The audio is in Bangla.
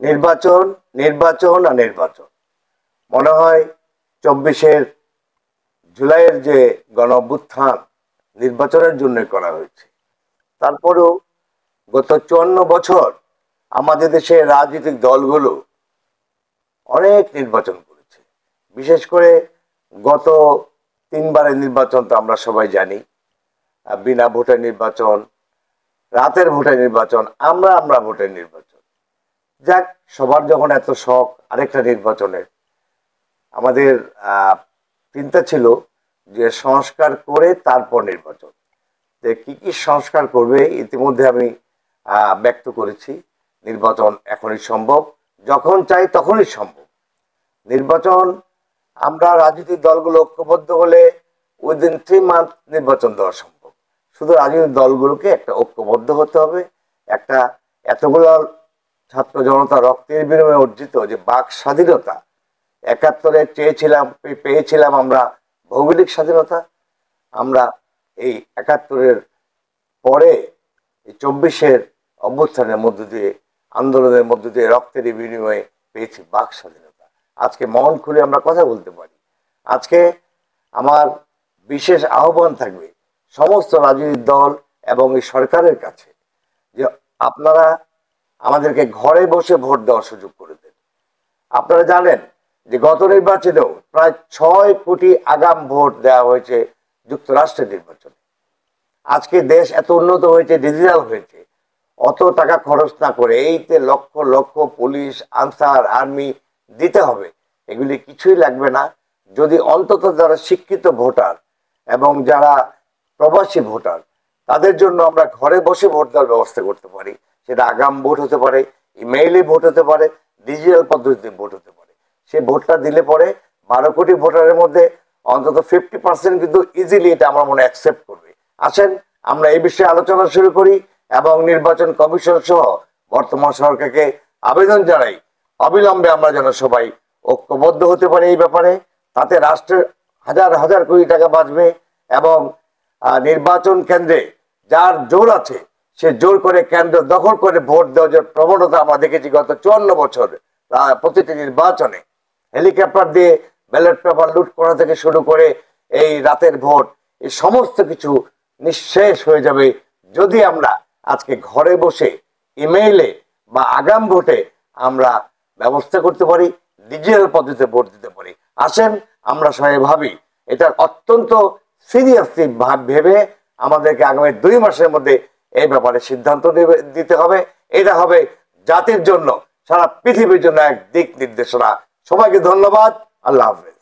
নির্বাচন নির্বাচন আর নির্বাচন মনে হয় 24 জুলাইয়ের যে গণ অভ্যুত্থান নির্বাচনের জন্য করা হয়েছে। তারপরেও গত 54 বছর আমাদের দেশের রাজনৈতিক দলগুলো অনেক নির্বাচন করেছে। বিশেষ করে গত 3বারের নির্বাচন তো আমরা সবাই জানি, বিনা ভোটের নির্বাচন, রাতের ভোটের নির্বাচন, আমরা ভোটের নির্বাচন। যাক, সবার যখন এত শখ আরেকটা নির্বাচনের, আমাদের চিন্তা ছিল যে সংস্কার করে তারপর নির্বাচন। কি কি সংস্কার করবে ইতিমধ্যে আমি ব্যক্ত করেছি। নির্বাচন এখনই সম্ভব, যখন চাই তখনই সম্ভব। নির্বাচন আমরা রাজনৈতিক দলগুলো ঐক্যবদ্ধ হলে উইদিন 3 মান্থ নির্বাচন দেওয়া সম্ভব। শুধু রাজনৈতিক দলগুলোকে একটা ঐক্যবদ্ধ হতে হবে। একটা এতগুলো ছাত্র জনতা রক্তের বিনিময়ে অর্জিত যে বাক স্বাধীনতা, 71-এ পেয়েছিলাম আমরা ভৌগোলিক স্বাধীনতা, আমরা এই 71-এর পরে 24-এর অভ্যুত্থানের মধ্য দিয়ে, আন্দোলনের মধ্য দিয়ে রক্তের বিনিময়ে পেয়েছি বাক স্বাধীনতা। আজকে মন খুলে আমরা কথা বলতে পারি। আজকে আমার বিশেষ আহ্বান থাকবে সমস্ত রাজনৈতিক দল এবং এই সরকারের কাছে যে আপনারা আমাদেরকে ঘরে বসে ভোট দেওয়ার সুযোগ করে দেন। আপনারা জানেন যে গত নির্বাচনেও প্রায় 6 কোটি আগাম ভোট দেওয়া হয়েছে যুক্তরাষ্ট্রের নির্বাচনে। আজকে দেশ এত উন্নত হয়েছে, ডিজিটাল হয়েছে, অত টাকা খরচ না করে এইতে lakh lakh police, answer, army দিতে হবে, এগুলি কিছুই লাগবে না যদি অন্তত যারা শিক্ষিত ভোটার এবং যারা প্রবাসী ভোটার তাদের জন্য আমরা ঘরে বসে ভোট দেওয়ার ব্যবস্থা করতে পারি। সেটা আগাম ভোট হতে পারে, ইমেইলে ভোট হতে পারে, ডিজিটাল পদ্ধতিতে ভোট হতে পারে। সেই ভোটটা দিলে পরে 12 কোটি ভোটারের মধ্যে অন্তত 50% কিন্তু ইজিলি এটা আমার মনে অ্যাকসেপ্ট করবে। আসেন আমরা এই বিষয়ে আলোচনা শুরু করি এবং নির্বাচন কমিশন সহ বর্তমান সরকারকে আবেদন জানাই অবিলম্বে আমরা যেন সবাই ঐক্যবদ্ধ হতে পারি এই ব্যাপারে। তাতে রাষ্ট্রের হাজার হাজার কোটি টাকা বাঁচবে এবং নির্বাচন কেন্দ্রে যার জোর আছে সে জোর করে কেন্দ্র দখল করে ভোট দেওয়ার যে প্রবণতা আমরা দেখেছি গত 54 বছর প্রতিটি নির্বাচনে। হেলিকপ্টার দিয়ে ব্যালট পেপার লুট করা থেকে শুরু করে এই রাতের ভোট, এই সমস্ত কিছু নিঃশেষ হয়ে যাবে যদি আমরা আজকে ঘরে বসে ইমেইলে বা আগাম ভোটে আমরা ব্যবস্থা করতে পারি, ডিজিটাল পদ্ধতিতে ভোট দিতে পারি। আসেন আমরা সবাই ভাবি এটা অত্যন্ত সিরিয়াসলি ভেবে আমাদেরকে আগামী 2 মাসের মধ্যে এই ব্যাপারে সিদ্ধান্ত দিতে হবে। এটা হবে জাতির জন্য, সারা পৃথিবীর জন্য এক দিক নির্দেশনা। সবাইকে ধন্যবাদ। আল্লাহ হাফেজ।